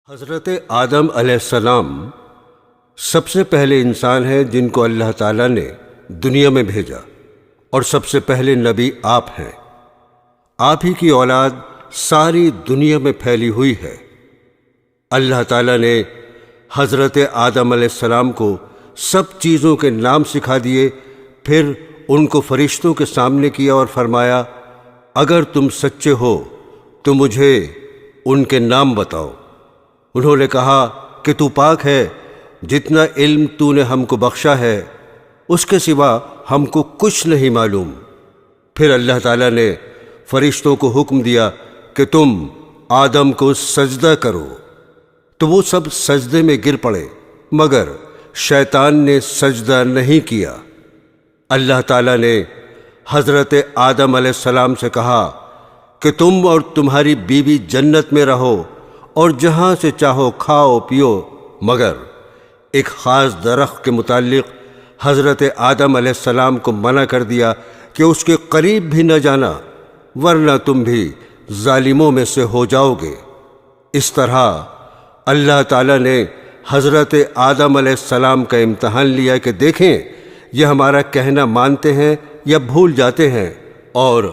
حضرت آدم علیہ السلام سب سے پہلے انسان ہیں جن کو اللہ تعالیٰ نے دنیا میں بھیجا، اور سب سے پہلے نبی آپ ہیں۔ آپ ہی کی اولاد ساری دنیا میں پھیلی ہوئی ہے۔ اللہ تعالیٰ نے حضرت آدم علیہ السلام کو سب چیزوں کے نام سکھا دیے، پھر ان کو فرشتوں کے سامنے کیا اور فرمایا، اگر تم سچے ہو تو مجھے ان کے نام بتاؤ۔ انہوں نے کہا کہ تو پاک ہے، جتنا علم تو نے ہم کو بخشا ہے اس کے سوا ہم کو کچھ نہیں معلوم۔ پھر اللہ تعالیٰ نے فرشتوں کو حکم دیا کہ تم آدم کو سجدہ کرو، تو وہ سب سجدے میں گر پڑے، مگر شیطان نے سجدہ نہیں کیا۔ اللہ تعالیٰ نے حضرت آدم علیہ السلام سے کہا کہ تم اور تمہاری بیوی جنت میں رہو اور جہاں سے چاہو کھاؤ پیو، مگر ایک خاص درخت کے متعلق حضرت آدم علیہ السلام کو منع کر دیا کہ اس کے قریب بھی نہ جانا، ورنہ تم بھی ظالموں میں سے ہو جاؤ گے۔ اس طرح اللہ تعالیٰ نے حضرت آدم علیہ السلام کا امتحان لیا کہ دیکھیں یہ ہمارا کہنا مانتے ہیں یا بھول جاتے ہیں اور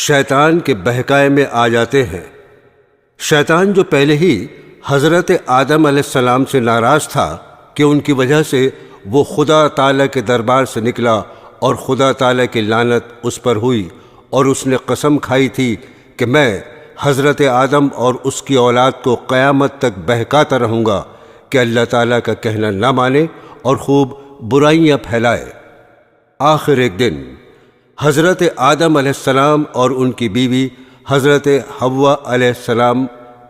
شیطان کے بہکائے میں آ جاتے ہیں۔ شیطان جو پہلے ہی حضرت آدم علیہ السلام سے ناراض تھا کہ ان کی وجہ سے وہ خدا تعالیٰ کے دربار سے نکلا اور خدا تعالیٰ کی لعنت اس پر ہوئی، اور اس نے قسم کھائی تھی کہ میں حضرت آدم اور اس کی اولاد کو قیامت تک بہکاتا رہوں گا کہ اللہ تعالیٰ کا کہنا نہ مانے اور خوب برائیاں پھیلائے۔ آخر ایک دن حضرت آدم علیہ السلام اور ان کی بیوی حضرت حوا علیہ السلام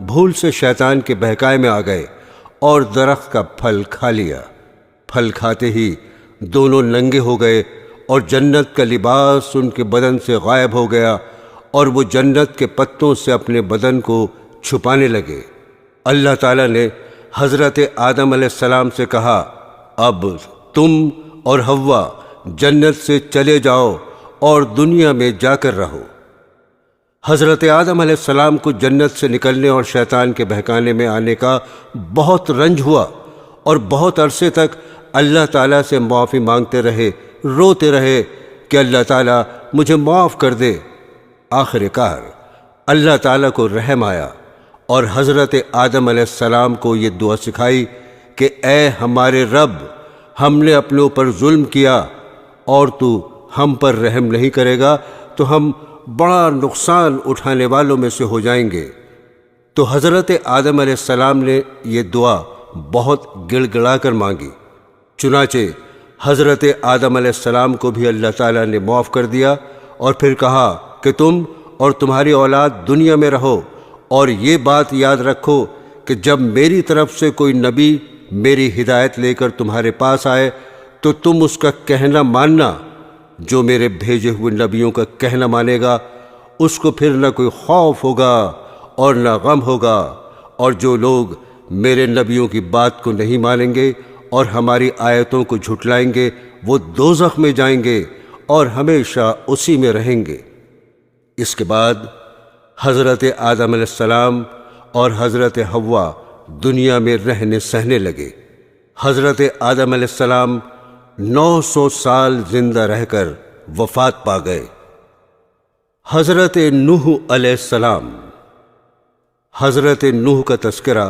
بھول سے شیطان کے بہکائے میں آ گئے اور درخت کا پھل کھا لیا۔ پھل کھاتے ہی دونوں ننگے ہو گئے اور جنت کا لباس ان کے بدن سے غائب ہو گیا، اور وہ جنت کے پتوں سے اپنے بدن کو چھپانے لگے۔ اللہ تعالیٰ نے حضرت آدم علیہ السلام سے کہا، اب تم اور حوا جنت سے چلے جاؤ اور دنیا میں جا کر رہو۔ حضرت آدم علیہ السلام کو جنت سے نکلنے اور شیطان کے بہکانے میں آنے کا بہت رنج ہوا، اور بہت عرصے تک اللہ تعالیٰ سے معافی مانگتے رہے، روتے رہے کہ اللہ تعالیٰ مجھے معاف کر دے۔ آخر کار اللہ تعالیٰ کو رحم آیا اور حضرت آدم علیہ السلام کو یہ دعا سکھائی کہ اے ہمارے رب، ہم نے اپنے اوپر ظلم کیا اور تو ہم پر رحم نہیں کرے گا تو ہم بڑا نقصان اٹھانے والوں میں سے ہو جائیں گے۔ تو حضرت آدم علیہ السلام نے یہ دعا بہت گڑ گڑا کر مانگی، چنانچہ حضرت آدم علیہ السلام کو بھی اللہ تعالیٰ نے معاف کر دیا، اور پھر کہا کہ تم اور تمہاری اولاد دنیا میں رہو، اور یہ بات یاد رکھو کہ جب میری طرف سے کوئی نبی میری ہدایت لے کر تمہارے پاس آئے تو تم اس کا کہنا ماننا۔ جو میرے بھیجے ہوئے نبیوں کا کہنا مانے گا اس کو پھر نہ کوئی خوف ہوگا اور نہ غم ہوگا، اور جو لوگ میرے نبیوں کی بات کو نہیں مانیں گے اور ہماری آیتوں کو جھٹلائیں گے وہ دوزخ میں جائیں گے اور ہمیشہ اسی میں رہیں گے۔ اس کے بعد حضرت آدم علیہ السلام اور حضرت حوا دنیا میں رہنے سہنے لگے۔ حضرت آدم علیہ السلام 900 سال زندہ رہ کر وفات پا گئے۔ حضرت نوح علیہ السلام۔ حضرت نوح کا تذکرہ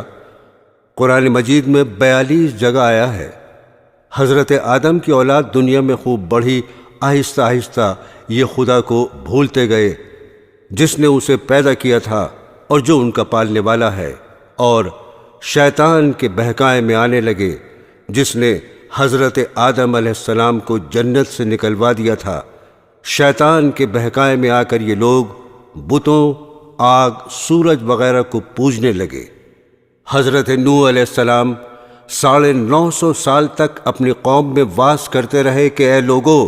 قرآن مجید میں 42 جگہ آیا ہے۔ حضرت آدم کی اولاد دنیا میں خوب بڑھی، آہستہ آہستہ یہ خدا کو بھولتے گئے جس نے اسے پیدا کیا تھا اور جو ان کا پالنے والا ہے، اور شیطان کے بہکائے میں آنے لگے جس نے حضرت آدم علیہ السلام کو جنت سے نکلوا دیا تھا۔ شیطان کے بہکائے میں آ کر یہ لوگ بتوں، آگ، سورج وغیرہ کو پوجنے لگے۔ حضرت نوح علیہ السلام 950 سال تک اپنی قوم میں واس کرتے رہے کہ اے لوگو،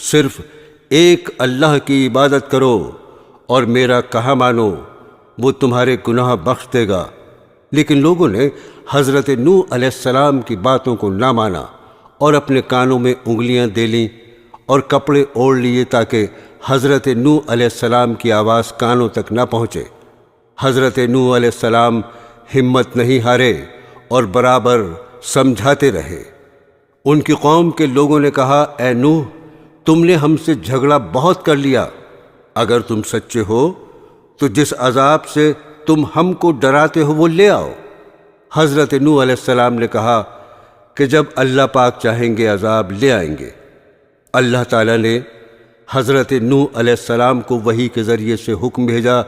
صرف ایک اللہ کی عبادت کرو اور میرا کہا مانو، وہ تمہارے گناہ بخش دے گا۔ لیکن لوگوں نے حضرت نوح علیہ السلام کی باتوں کو نہ مانا اور اپنے کانوں میں انگلیاں دے لیں اور کپڑے اوڑھ لیے تاکہ حضرت نوح علیہ السلام کی آواز کانوں تک نہ پہنچے۔ حضرت نوح علیہ السلام ہمت نہیں ہارے اور برابر سمجھاتے رہے۔ ان کی قوم کے لوگوں نے کہا، اے نوح، تم نے ہم سے جھگڑا بہت کر لیا، اگر تم سچے ہو تو جس عذاب سے تم ہم کو ڈراتے ہو وہ لے آؤ۔ حضرت نوح علیہ السلام نے کہا کہ جب اللہ پاک چاہیں گے عذاب لے آئیں گے۔ اللہ تعالیٰ نے حضرت نوح علیہ السلام کو وحی کے ذریعے سے حکم بھیجا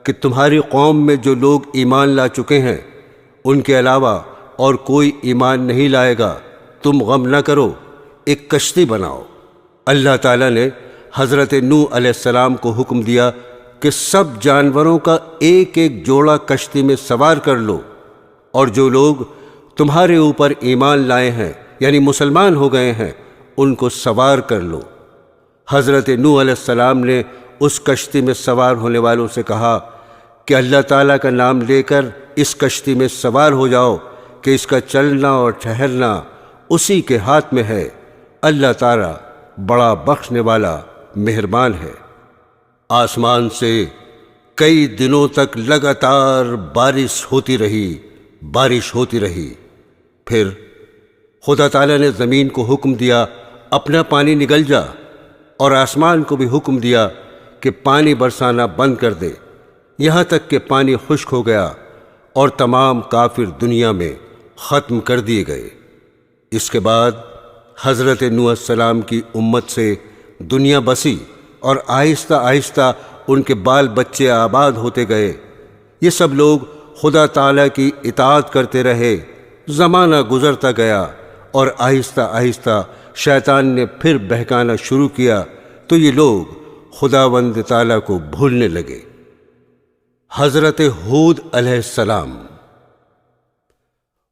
کہ تمہاری قوم میں جو لوگ ایمان لا چکے ہیں ان کے علاوہ اور کوئی ایمان نہیں لائے گا، تم غم نہ کرو، ایک کشتی بناؤ۔ اللہ تعالیٰ نے حضرت نوح علیہ السلام کو حکم دیا کہ سب جانوروں کا ایک ایک جوڑا کشتی میں سوار کر لو، اور جو لوگ تمہارے اوپر ایمان لائے ہیں یعنی مسلمان ہو گئے ہیں ان کو سوار کر لو۔ حضرت نوح علیہ السلام نے اس کشتی میں سوار ہونے والوں سے کہا کہ اللہ تعالیٰ کا نام لے کر اس کشتی میں سوار ہو جاؤ کہ اس کا چلنا اور ٹھہرنا اسی کے ہاتھ میں ہے، اللہ تعالیٰ بڑا بخشنے والا مہربان ہے۔ آسمان سے کئی دنوں تک لگاتار بارش ہوتی رہی۔ پھر خدا تعالیٰ نے زمین کو حکم دیا اپنا پانی نگل جا، اور آسمان کو بھی حکم دیا کہ پانی برسانا بند کر دے، یہاں تک کہ پانی خشک ہو گیا اور تمام کافر دنیا میں ختم کر دیے گئے۔ اس کے بعد حضرت نوح السلام کی امت سے دنیا بسی اور آہستہ آہستہ ان کے بال بچے آباد ہوتے گئے۔ یہ سب لوگ خدا تعالیٰ کی اطاعت کرتے رہے۔ زمانہ گزرتا گیا اور آہستہ آہستہ شیطان نے پھر بہکانا شروع کیا تو یہ لوگ خداوند تعالیٰ کو بھولنے لگے۔ حضرت ہود علیہ السلام۔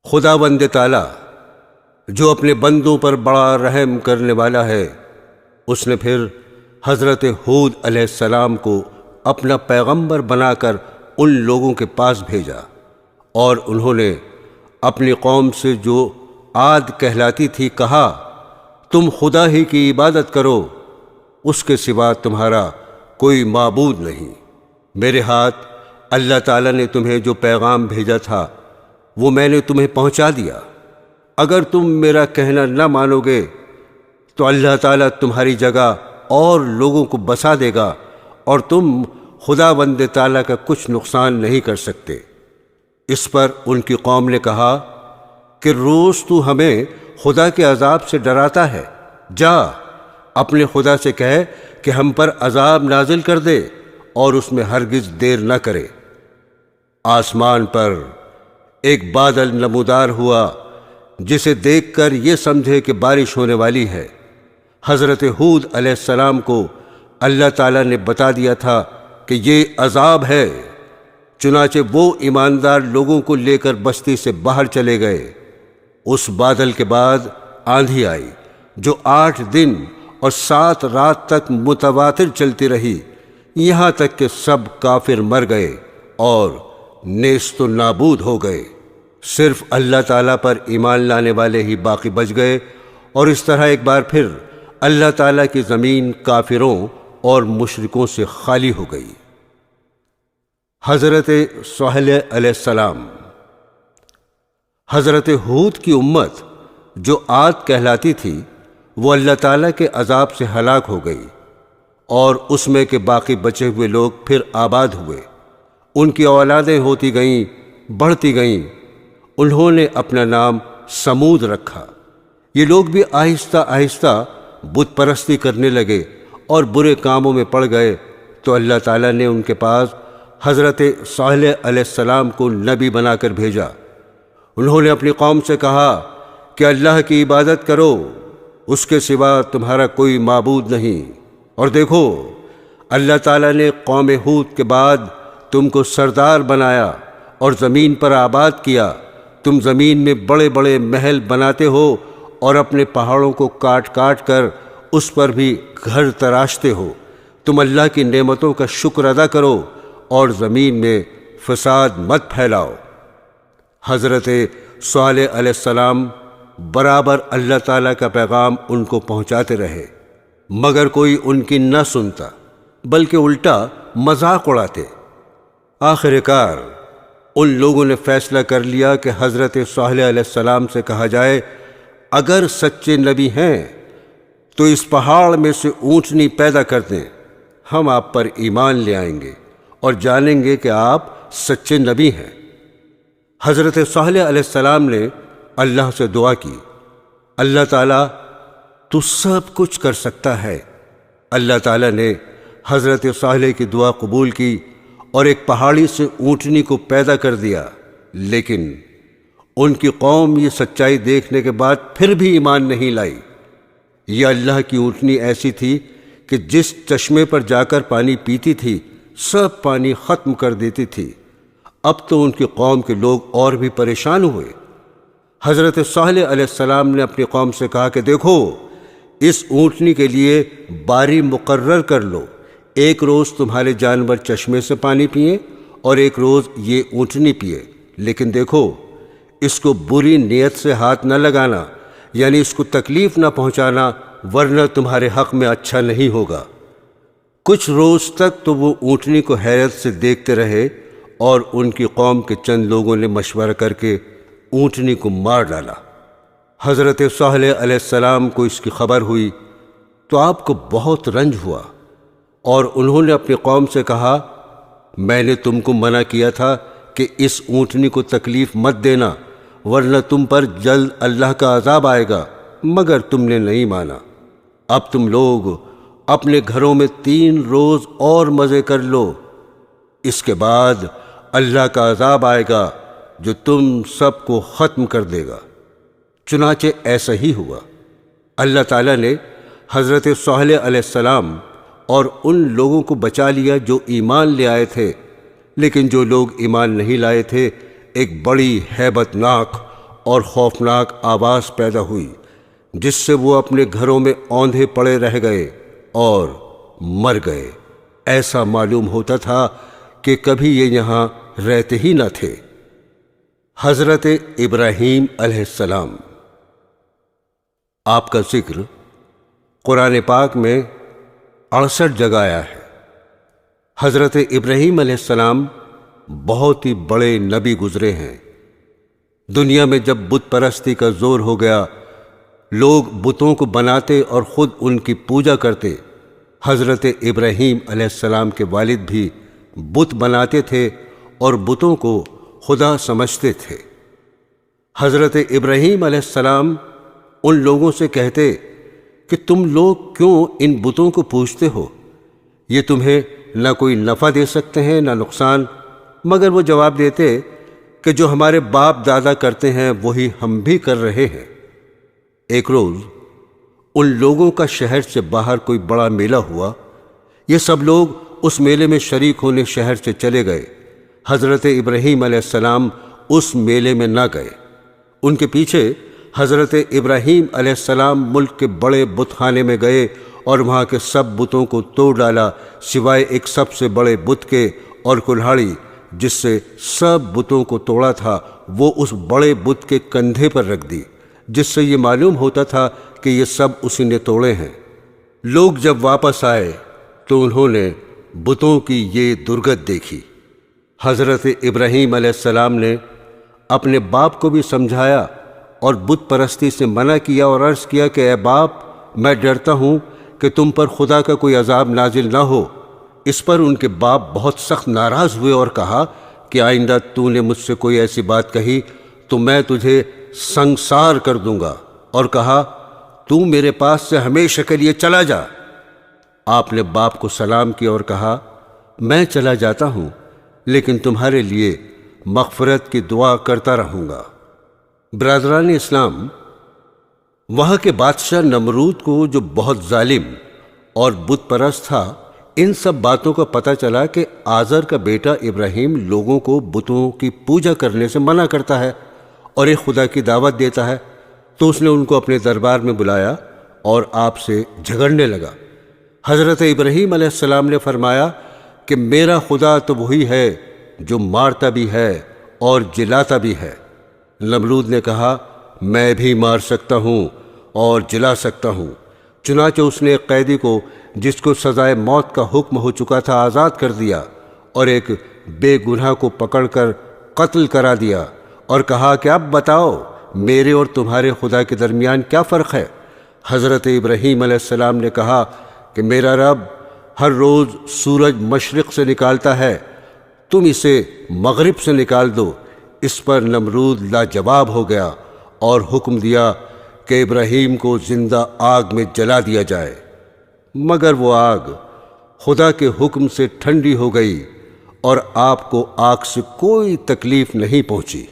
خداوند تعالیٰ جو اپنے بندوں پر بڑا رحم کرنے والا ہے، اس نے پھر حضرت ہود علیہ السلام کو اپنا پیغمبر بنا کر ان لوگوں کے پاس بھیجا، اور انہوں نے اپنی قوم سے جو عاد کہلاتی تھی کہا، تم خدا ہی کی عبادت کرو، اس کے سوا تمہارا کوئی معبود نہیں۔ میرے ہاتھ اللہ تعالیٰ نے تمہیں جو پیغام بھیجا تھا وہ میں نے تمہیں پہنچا دیا۔ اگر تم میرا کہنا نہ مانو گے تو اللہ تعالیٰ تمہاری جگہ اور لوگوں کو بسا دے گا، اور تم خداوند تعالیٰ کا کچھ نقصان نہیں کر سکتے۔ اس پر ان کی قوم نے کہا کہ روز تو ہمیں خدا کے عذاب سے ڈراتا ہے، جا اپنے خدا سے کہے کہ ہم پر عذاب نازل کر دے اور اس میں ہرگز دیر نہ کرے۔ آسمان پر ایک بادل نمودار ہوا جسے دیکھ کر یہ سمجھے کہ بارش ہونے والی ہے۔ حضرت ہود علیہ السلام کو اللہ تعالیٰ نے بتا دیا تھا کہ یہ عذاب ہے، چنانچہ وہ ایماندار لوگوں کو لے کر بستی سے باہر چلے گئے۔ اس بادل کے بعد آندھی آئی جو 8 دن اور 7 رات تک متواتر چلتی رہی، یہاں تک کہ سب کافر مر گئے اور نیست و نابود ہو گئے۔ صرف اللہ تعالیٰ پر ایمان لانے والے ہی باقی بچ گئے، اور اس طرح ایک بار پھر اللہ تعالیٰ کی زمین کافروں اور مشرکوں سے خالی ہو گئی۔ حضرت صالح علیہ السلام۔ حضرت ہود کی امت جو عاد کہلاتی تھی وہ اللہ تعالیٰ کے عذاب سے ہلاک ہو گئی، اور اس میں کے باقی بچے ہوئے لوگ پھر آباد ہوئے۔ ان کی اولادیں ہوتی گئیں، بڑھتی گئیں۔ انہوں نے اپنا نام سمود رکھا۔ یہ لوگ بھی آہستہ آہستہ بت پرستی کرنے لگے اور برے کاموں میں پڑ گئے، تو اللہ تعالیٰ نے ان کے پاس حضرت صالح علیہ السلام کو نبی بنا کر بھیجا۔ انہوں نے اپنی قوم سے کہا کہ اللہ کی عبادت کرو، اس کے سوا تمہارا کوئی معبود نہیں، اور دیکھو اللہ تعالیٰ نے قوم ہود کے بعد تم کو سردار بنایا اور زمین پر آباد کیا۔ تم زمین میں بڑے بڑے محل بناتے ہو اور اپنے پہاڑوں کو کاٹ کاٹ کر اس پر بھی گھر تراشتے ہو۔ تم اللہ کی نعمتوں کا شکر ادا کرو اور زمین میں فساد مت پھیلاؤ۔ حضرت صالح علیہ السلام برابر اللہ تعالیٰ کا پیغام ان کو پہنچاتے رہے، مگر کوئی ان کی نہ سنتا، بلکہ الٹا مذاق اڑاتے۔ آخر کار ان لوگوں نے فیصلہ کر لیا کہ حضرت صالح علیہ السلام سے کہا جائے اگر سچے نبی ہیں تو اس پہاڑ میں سے اونٹنی پیدا کر دیں، ہم آپ پر ایمان لے آئیں گے اور جانیں گے کہ آپ سچے نبی ہیں۔ حضرت صالح علیہ السلام نے اللہ سے دعا کی، اللہ تعالیٰ تو سب کچھ کر سکتا ہے۔ اللہ تعالیٰ نے حضرت صالح کی دعا قبول کی اور ایک پہاڑی سے اونٹنی کو پیدا کر دیا، لیکن ان کی قوم یہ سچائی دیکھنے کے بعد پھر بھی ایمان نہیں لائی۔ یہ اللہ کی اونٹنی ایسی تھی کہ جس چشمے پر جا کر پانی پیتی تھی سب پانی ختم کر دیتی تھی۔ اب تو ان کی قوم کے لوگ اور بھی پریشان ہوئے۔ حضرت صالح علیہ السلام نے اپنی قوم سے کہا کہ دیکھو، اس اونٹنی کے لیے باری مقرر کر لو، ایک روز تمہارے جانور چشمے سے پانی پئیں اور ایک روز یہ اونٹنی پیے، لیکن دیکھو اس کو بری نیت سے ہاتھ نہ لگانا، یعنی اس کو تکلیف نہ پہنچانا، ورنہ تمہارے حق میں اچھا نہیں ہوگا۔ کچھ روز تک تو وہ اونٹنی کو حیرت سے دیکھتے رہے اور ان کی قوم کے چند لوگوں نے مشورہ کر کے اونٹنی کو مار ڈالا۔ حضرت صالح علیہ السلام کو اس کی خبر ہوئی تو آپ کو بہت رنج ہوا، اور انہوں نے اپنی قوم سے کہا میں نے تم کو منع کیا تھا کہ اس اونٹنی کو تکلیف مت دینا، ورنہ تم پر جلد اللہ کا عذاب آئے گا، مگر تم نے نہیں مانا۔ اب تم لوگ اپنے گھروں میں 3 روز اور مزے کر لو، اس کے بعد اللہ کا عذاب آئے گا جو تم سب کو ختم کر دے گا۔ چنانچہ ایسا ہی ہوا۔ اللہ تعالیٰ نے حضرت صالح علیہ السلام اور ان لوگوں کو بچا لیا جو ایمان لے آئے تھے، لیکن جو لوگ ایمان نہیں لائے تھے ایک بڑی ہیبت ناک اور خوفناک آواز پیدا ہوئی، جس سے وہ اپنے گھروں میں اوندھے پڑے رہ گئے اور مر گئے۔ ایسا معلوم ہوتا تھا کہ کبھی یہ یہاں رہتے ہی نہ تھے۔ حضرت ابراہیم علیہ السلام، آپ کا ذکر قرآن پاک میں 68 جگہ آیا ہے۔ حضرت ابراہیم علیہ السلام بہت ہی بڑے نبی گزرے ہیں۔ دنیا میں جب بت پرستی کا زور ہو گیا، لوگ بتوں کو بناتے اور خود ان کی پوجا کرتے۔ حضرت ابراہیم علیہ السلام کے والد بھی بت بناتے تھے اور بتوں کو خدا سمجھتے تھے۔ حضرت ابراہیم علیہ السلام ان لوگوں سے کہتے کہ تم لوگ کیوں ان بتوں کو پوجتے ہو؟ یہ تمہیں نہ کوئی نفع دے سکتے ہیں نہ نقصان۔ مگر وہ جواب دیتے کہ جو ہمارے باپ دادا کرتے ہیں وہی ہم بھی کر رہے ہیں۔ ایک روز ان لوگوں کا شہر سے باہر کوئی بڑا میلہ ہوا۔ یہ سب لوگ اس میلے میں شریک ہونے شہر سے چلے گئے۔ حضرت ابراہیم علیہ السلام اس میلے میں نہ گئے۔ ان کے پیچھے حضرت ابراہیم علیہ السلام ملک کے بڑے بت خانے میں گئے اور وہاں کے سب بتوں کو توڑ ڈالا، سوائے ایک سب سے بڑے بت کے، اور کلہاڑی جس سے سب بتوں کو توڑا تھا وہ اس بڑے بت کے کندھے پر رکھ دی، جس سے یہ معلوم ہوتا تھا کہ یہ سب اسی نے توڑے ہیں۔ لوگ جب واپس آئے تو انہوں نے بتوں کی یہ درگت دیکھی۔ حضرت ابراہیم علیہ السلام نے اپنے باپ کو بھی سمجھایا اور بت پرستی سے منع کیا اور عرض کیا کہ اے باپ، میں ڈرتا ہوں کہ تم پر خدا کا کوئی عذاب نازل نہ ہو۔ اس پر ان کے باپ بہت سخت ناراض ہوئے اور کہا کہ آئندہ تو نے مجھ سے کوئی ایسی بات کہی تو میں تجھے سنگسار کر دوں گا، اور کہا تو میرے پاس سے ہمیشہ کے لیے چلا جا۔ آپ نے باپ کو سلام کیا اور کہا میں چلا جاتا ہوں، لیکن تمہارے لیے مغفرت کی دعا کرتا رہوں گا۔ برادران اسلام، وہاں کے بادشاہ نمرود کو، جو بہت ظالم اور بت پرست تھا، ان سب باتوں کا پتہ چلا کہ آزر کا بیٹا ابراہیم لوگوں کو بتوں کی پوجا کرنے سے منع کرتا ہے اور ایک خدا کی دعوت دیتا ہے، تو اس نے ان کو اپنے دربار میں بلایا اور آپ سے جھگڑنے لگا۔ حضرت ابراہیم علیہ السلام نے فرمایا کہ میرا خدا تو وہی ہے جو مارتا بھی ہے اور جلاتا بھی ہے۔ نمرود نے کہا میں بھی مار سکتا ہوں اور جلا سکتا ہوں۔ چنانچہ اس نے ایک قیدی کو جس کو سزائے موت کا حکم ہو چکا تھا آزاد کر دیا، اور ایک بے گناہ کو پکڑ کر قتل کرا دیا اور کہا کہ اب بتاؤ میرے اور تمہارے خدا کے درمیان کیا فرق ہے؟ حضرت ابراہیم علیہ السلام نے کہا کہ میرا رب ہر روز سورج مشرق سے نکالتا ہے، تم اسے مغرب سے نکال دو۔ اس پر نمرود لاجواب ہو گیا اور حکم دیا کہ ابراہیم کو زندہ آگ میں جلا دیا جائے، مگر وہ آگ خدا کے حکم سے ٹھنڈی ہو گئی اور آپ کو آگ سے کوئی تکلیف نہیں پہنچی۔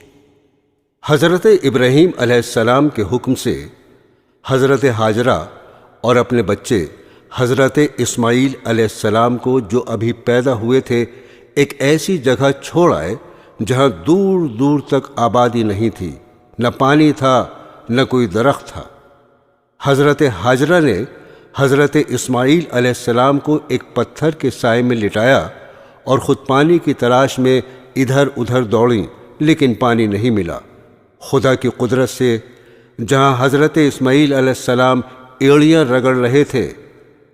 حضرت ابراہیم علیہ السلام کے حکم سے حضرت ہاجرہ اور اپنے بچے حضرت اسماعیل علیہ السلام کو جو ابھی پیدا ہوئے تھے ایک ایسی جگہ چھوڑ آئے جہاں دور دور تک آبادی نہیں تھی، نہ پانی تھا نہ کوئی درخت تھا۔ حضرت ہاجرہ نے حضرت اسماعیل علیہ السلام کو ایک پتھر کے سائے میں لٹایا اور خود پانی کی تلاش میں ادھر ادھر دوڑیں، لیکن پانی نہیں ملا۔ خدا کی قدرت سے جہاں حضرت اسماعیل علیہ السلام ایڑیاں رگڑ رہے تھے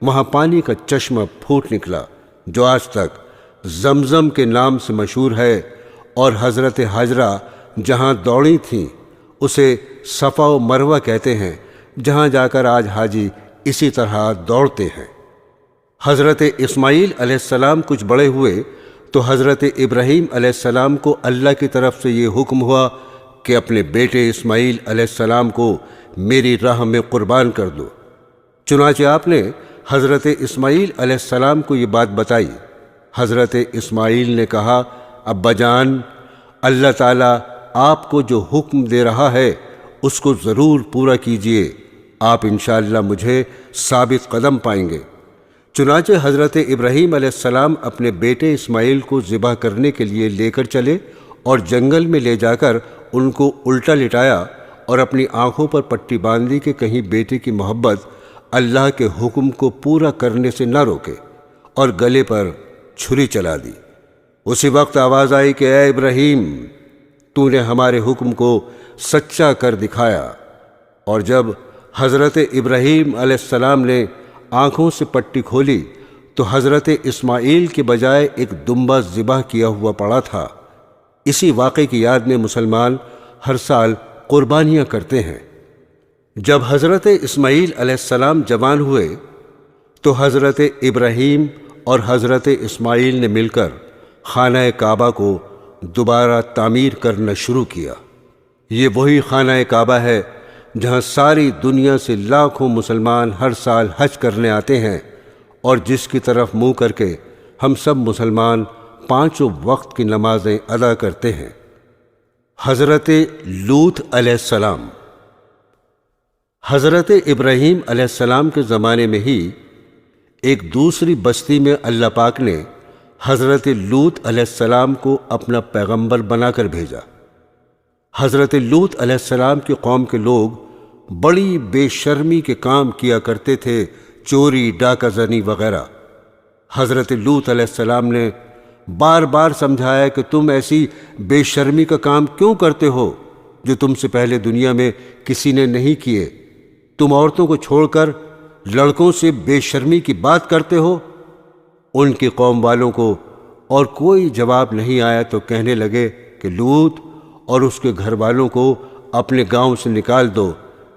وہاں پانی کا چشمہ پھوٹ نکلا جو آج تک زمزم کے نام سے مشہور ہے، اور حضرت ہاجرہ جہاں دوڑی تھیں اسے صفا و مروہ کہتے ہیں، جہاں جا کر آج حاجی اسی طرح دوڑتے ہیں۔ حضرت اسماعیل علیہ السلام کچھ بڑے ہوئے تو حضرت ابراہیم علیہ السلام کو اللہ کی طرف سے یہ حکم ہوا کہ اپنے بیٹے اسماعیل علیہ السلام کو میری راہ میں قربان کر دو۔ چنانچہ آپ نے حضرت اسماعیل علیہ السلام کو یہ بات بتائی۔ حضرت اسماعیل نے کہا، ابا جان، اللہ تعالیٰ آپ کو جو حکم دے رہا ہے اس کو ضرور پورا کیجئے، آپ انشاءاللہ مجھے ثابت قدم پائیں گے۔ چنانچہ حضرت ابراہیم علیہ السلام اپنے بیٹے اسماعیل کو ذبح کرنے کے لیے لے کر چلے اور جنگل میں لے جا کر ان کو الٹا لٹایا اور اپنی آنکھوں پر پٹی باندھی کہ کہیں بیٹے کی محبت اللہ کے حکم کو پورا کرنے سے نہ روکے، اور گلے پر چھری چلا دی۔ اسی وقت آواز آئی کہ اے ابراہیم، تو نے ہمارے حکم کو سچا کر دکھایا۔ اور جب حضرت ابراہیم علیہ السلام نے آنکھوں سے پٹی کھولی تو حضرت اسماعیل کے بجائے ایک دمبا ذبح کیا ہوا پڑا تھا۔ اسی واقعے کی یاد میں مسلمان ہر سال قربانیاں کرتے ہیں۔ جب حضرت اسماعیل علیہ السلام جوان ہوئے تو حضرت ابراہیم اور حضرت اسماعیل نے مل کر خانہ کعبہ کو دوبارہ تعمیر کرنا شروع کیا۔ یہ وہی خانہ کعبہ ہے جہاں ساری دنیا سے لاکھوں مسلمان ہر سال حج کرنے آتے ہیں، اور جس کی طرف منہ کر کے ہم سب مسلمان 5 وقت کی نمازیں ادا کرتے ہیں۔ حضرت لوط علیہ السلام۔ حضرت ابراہیم علیہ السلام کے زمانے میں ہی ایک دوسری بستی میں اللہ پاک نے حضرت لوط علیہ السلام کو اپنا پیغمبر بنا کر بھیجا۔ حضرت لوط علیہ السلام کی قوم کے لوگ بڑی بے شرمی کے کام کیا کرتے تھے، چوری، ڈاکہ زنی وغیرہ۔ حضرت لوط علیہ السلام نے بار بار سمجھایا کہ تم ایسی بے شرمی کا کام کیوں کرتے ہو جو تم سے پہلے دنیا میں کسی نے نہیں کیے؟ تم عورتوں کو چھوڑ کر لڑکوں سے بے شرمی کی بات کرتے ہو۔ ان کی قوم والوں کو اور کوئی جواب نہیں آیا تو کہنے لگے کہ لوط اور اس کے گھر والوں کو اپنے گاؤں سے نکال دو،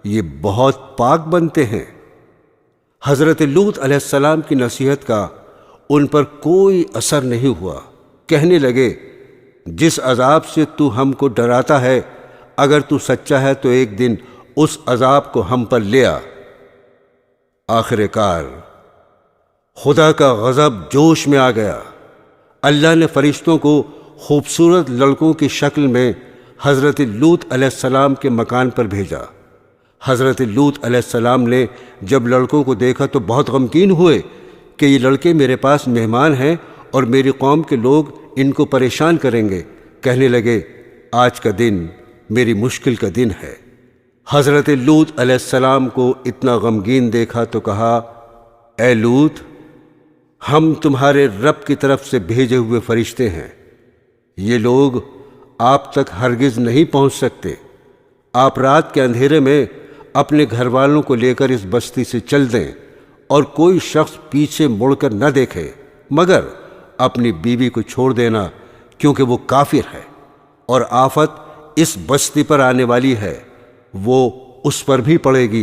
یہ بہت پاک بنتے ہیں۔ حضرت لوط علیہ السلام کی نصیحت کا ان پر کوئی اثر نہیں ہوا۔ کہنے لگے، جس عذاب سے تو ہم کو ڈراتا ہے، اگر تو سچا ہے تو ایک دن اس عذاب کو ہم پر لے آ۔ آخر کار خدا کا غضب جوش میں آ گیا۔ اللہ نے فرشتوں کو خوبصورت لڑکوں کی شکل میں حضرت لوط علیہ السلام کے مکان پر بھیجا۔ حضرت لوط علیہ السلام نے جب لڑکوں کو دیکھا تو بہت غمگین ہوئے کہ یہ لڑکے میرے پاس مہمان ہیں اور میری قوم کے لوگ ان کو پریشان کریں گے۔ کہنے لگے، آج کا دن میری مشکل کا دن ہے۔ حضرت لوط علیہ السلام کو اتنا غمگین دیکھا تو کہا، اے لوط، ہم تمہارے رب کی طرف سے بھیجے ہوئے فرشتے ہیں، یہ لوگ آپ تک ہرگز نہیں پہنچ سکتے۔ آپ رات کے اندھیرے میں اپنے گھر والوں کو لے کر اس بستی سے چل دیں اور کوئی شخص پیچھے مڑ کر نہ دیکھے، مگر اپنی بیوی کو چھوڑ دینا کیونکہ وہ کافر ہے۔ اور آفت اس بستی پر آنے والی ہے، وہ اس پر بھی پڑے گی۔